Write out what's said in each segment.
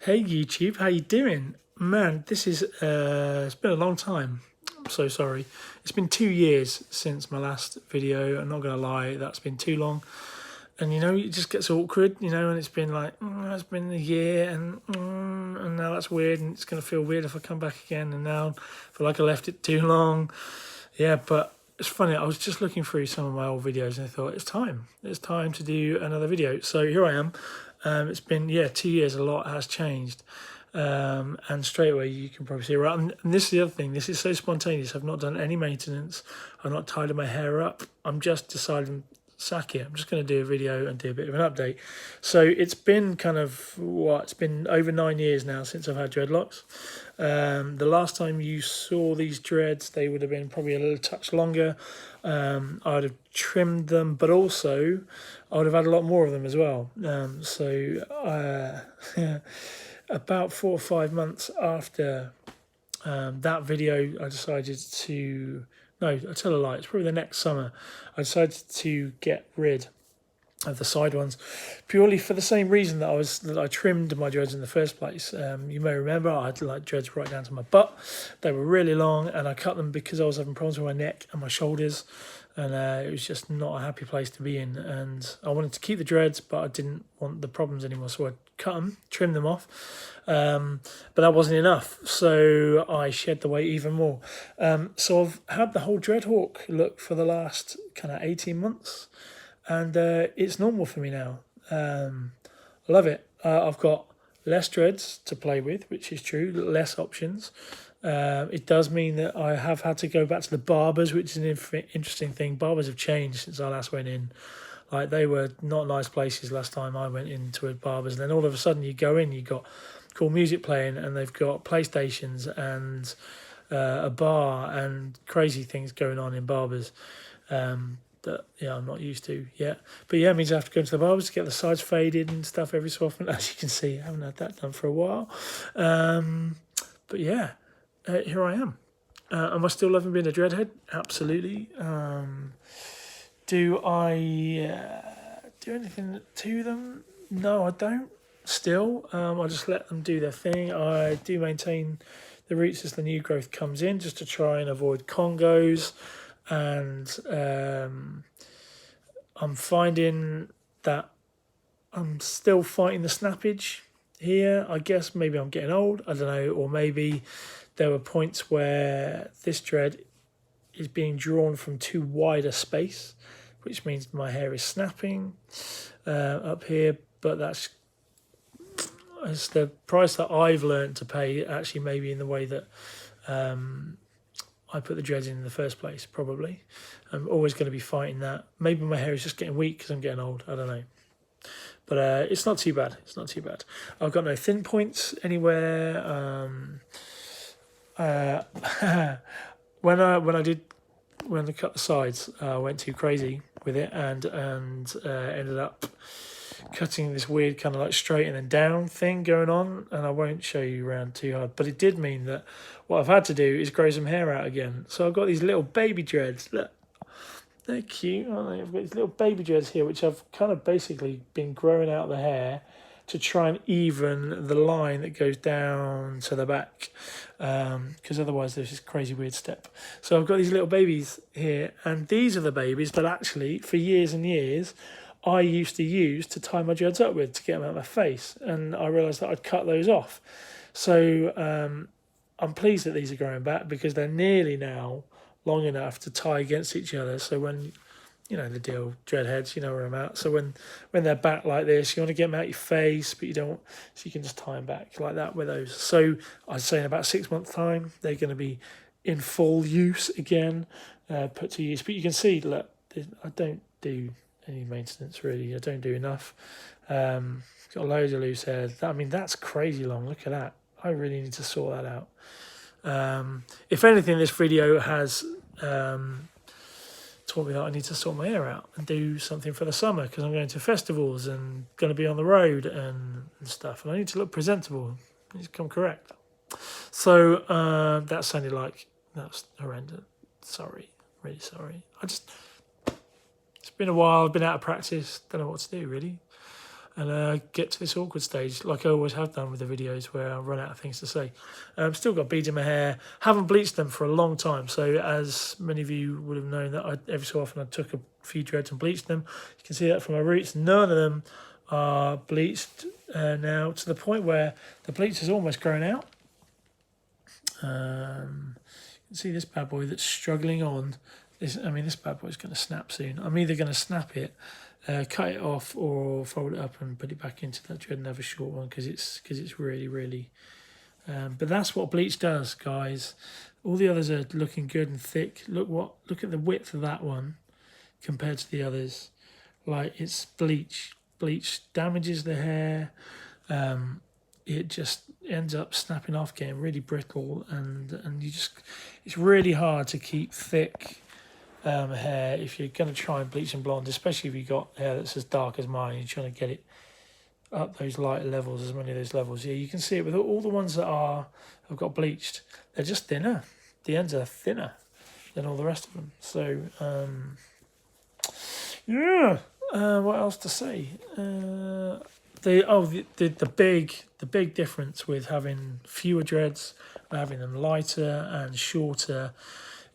Hey YouTube, how you doing? Man, this is it's been a long time. I'm so sorry. It's been 2 years since my last video. I'm not gonna lie, that's been too long. And it just gets awkward, and it's been like, it's been a year, and now that's weird, and it's gonna feel weird if I come back again, and now I feel like I left it too long. Yeah, but it's funny. I was just looking through some of my old videos, and I thought it's time. It's time to do another video. So here I am. It's been 2 years. A lot has changed, and straight away you can probably see right. And this is the other thing. This is so spontaneous. I've not done any maintenance. I've not tidied my hair up. I'm just deciding, sack it. I'm just going to do a video and do a bit of an update. So it's been it's been over 9 years now since I've had dreadlocks. The last time you saw these dreads, they would have been probably a little touch longer. I'd have trimmed them, but also I would have had a lot more of them as well. About 4 or 5 months after that video, I decided to, no, I tell a lie, it's probably the next summer, I decided to get rid of the side ones, purely for the same reason that I trimmed my dreads in the first place. You may remember I had like dreads right down to my butt. They were really long, and I cut them because I was having problems with my neck and my shoulders, and it was just not a happy place to be in. And I wanted to keep the dreads, but I didn't want the problems anymore, so I cut them, trimmed them off. But that wasn't enough, so I shed the weight even more. So I've had the whole Dreadhawk look for the last kind of 18 months. And it's normal for me now. I love it. I've got less dreads to play with, which is true, less options. It does mean that I have had to go back to the barbers, which is an interesting thing. Barbers have changed since I last went in. Like, they were not nice places last time I went into a barber's. And then all of a sudden you go in, you've got cool music playing, and they've got PlayStations and a bar and crazy things going on in barbers. That I'm not used to yet. But it means I have to go into the barbers to get the sides faded and stuff every so often. As you can see, I haven't had that done for a while. But here I am. Am I still loving being a dreadhead? Absolutely. Do I do anything to them? No, I don't. Still, I just let them do their thing. I do maintain the roots as the new growth comes in, just to try and avoid congos. And I'm finding that I'm still fighting the snappage here. I guess maybe I'm getting old, I don't know, or maybe there were points where this dread is being drawn from too wide a space, which means my hair is snapping up here, but that's the price that I've learned to pay, actually, maybe in the way that I put the dreads in the first place, probably. I'm always going to be fighting that. Maybe my hair is just getting weak because I'm getting old. I don't know. But it's not too bad. It's not too bad. I've got no thin points anywhere. When I cut the sides, I went too crazy with it and ended up cutting this weird kind of like straight and then down thing going on, and I won't show you around too hard, but it did mean that what I've had to do is grow some hair out again. So I've got these little baby dreads. Look, they're cute, aren't they? I've got these little baby dreads here, which I've kind of basically been growing out the hair to try and even the line that goes down to the back, because otherwise there's this crazy weird step. So I've got these little babies here, and these are the babies that actually, for years and years, I used to use to tie my dreads up with to get them out of my face, and I realised that I'd cut those off. So I'm pleased that these are growing back, because they're nearly now long enough to tie against each other. So when, the deal, dreadheads, you know where I'm at. So when they're back like this, you want to get them out your face, but you don't, so you can just tie them back like that with those. So I'd say in about 6 months' time, they're going to be in full use again, put to use. But you can see, look, I don't do any maintenance really. I don't do enough. Got loads of loose hair. That's crazy long. Look at that. I really need to sort that out. If anything, this video has taught me that I need to sort my hair out and do something for the summer, because I'm going to festivals and going to be on the road and stuff, and I need to look presentable. I need to come correct. So that sounded like that's horrendous. Sorry, really sorry. It's been a while. I've been out of practice. Don't know what to do really. and get to this awkward stage, like I always have done with the videos, where I run out of things to say. Still got beads in my hair. Haven't bleached them for a long time, so as many of you would have known, that every so often I took a few dreads and bleached them. You can see that from my roots. None of them are bleached now, to the point where the bleach has almost grown out. You can see this bad boy that's struggling on. This bad boy's going to snap soon. I'm either going to snap it, cut it off, or fold it up and put it back into that dread and have a short one, because it's really. But that's what bleach does, guys. All the others are looking good and thick. Look at the width of that one compared to the others. Like, it's bleach. Bleach damages the hair. It just ends up snapping off, getting really brittle, and it's really hard to keep thick hair if you're going to try and bleach and blonde, especially if you've got hair that's as dark as mine and you're trying to get it up those lighter levels, as many of those levels. Yeah, you can see it with all the ones that have got bleached. They're just thinner. The ends are thinner than all the rest of them. So, what else to say? The big difference with having fewer dreads, having them lighter and shorter,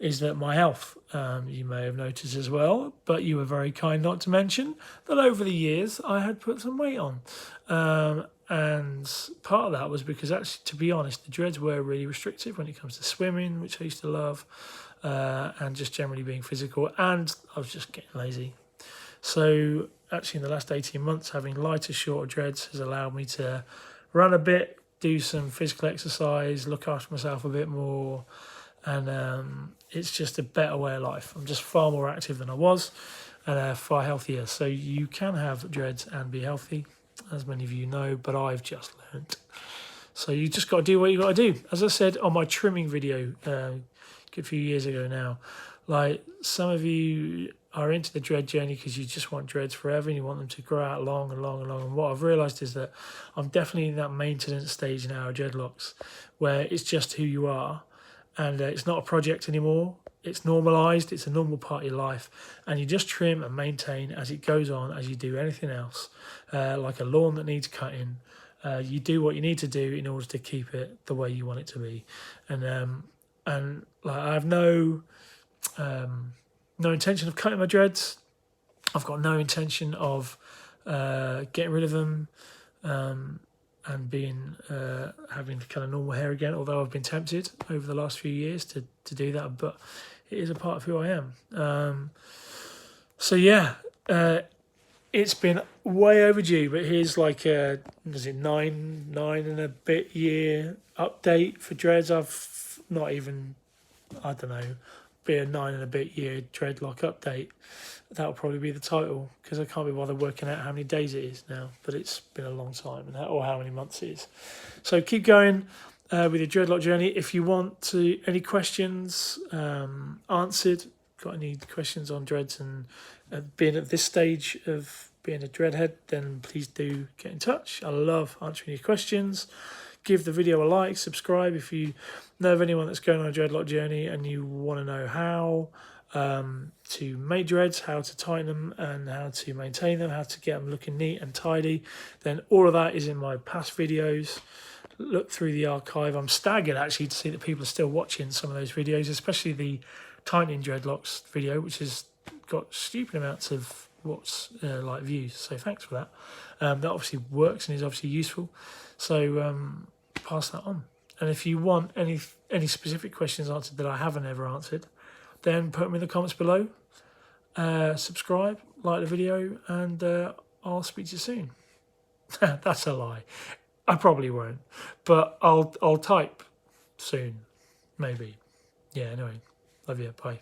is that my health, you may have noticed as well, but you were very kind not to mention that over the years I had put some weight on. And part of that was because, actually, to be honest, the dreads were really restrictive when it comes to swimming, which I used to love, and just generally being physical, and I was just getting lazy. So actually, in the last 18 months, having lighter, shorter dreads has allowed me to run a bit, do some physical exercise, look after myself a bit more, and it's just a better way of life. I'm just far more active than I was, and far healthier. So you can have dreads and be healthy, as many of you know, but I've just learnt. So you just got to do what you got to do. As I said on my trimming video a good few years ago now, like, some of you are into the dread journey because you just want dreads forever and you want them to grow out long and long and long. And what I've realised is that I'm definitely in that maintenance stage now of dreadlocks, where it's just who you are, and it's not a project anymore. It's normalised. It's a normal part of your life, and you just trim and maintain as it goes on, as you do anything else, like a lawn that needs cutting. You do what you need to do in order to keep it the way you want it to be, and like, I have no intention of cutting my dreads. I've got no intention of getting rid of them and being having kind of normal hair again, although I've been tempted over the last few years to do that, but it is a part of who I am. So yeah, it's been way overdue, but here's like a, was it nine and a bit year update for dreads. I've not even, I don't know, be a 9 and a bit year dreadlock update. That'll probably be the title, because I can't be bothered working out how many days it is now, but it's been a long time, or how many months it is. So keep going with your dreadlock journey. If you want any questions answered, got any questions on dreads and being at this stage of being a dreadhead, then please do get in touch. I love answering your questions. Give the video a like, subscribe if you know of anyone that's going on a dreadlock journey and you want to know how to make dreads, how to tighten them, and how to maintain them, how to get them looking neat and tidy. Then all of that is in my past videos. Look through the archive. I'm staggered actually to see that people are still watching some of those videos, especially the tightening dreadlocks video, which has got stupid amounts of like views. So thanks for that. That obviously works and is obviously useful. So pass that on. And if you want any specific questions answered that I haven't ever answered, then put them in the comments below. Subscribe, like the video, and I'll speak to you soon. That's a lie. I probably won't, but I'll type soon, maybe. Yeah. Anyway, love you. Bye.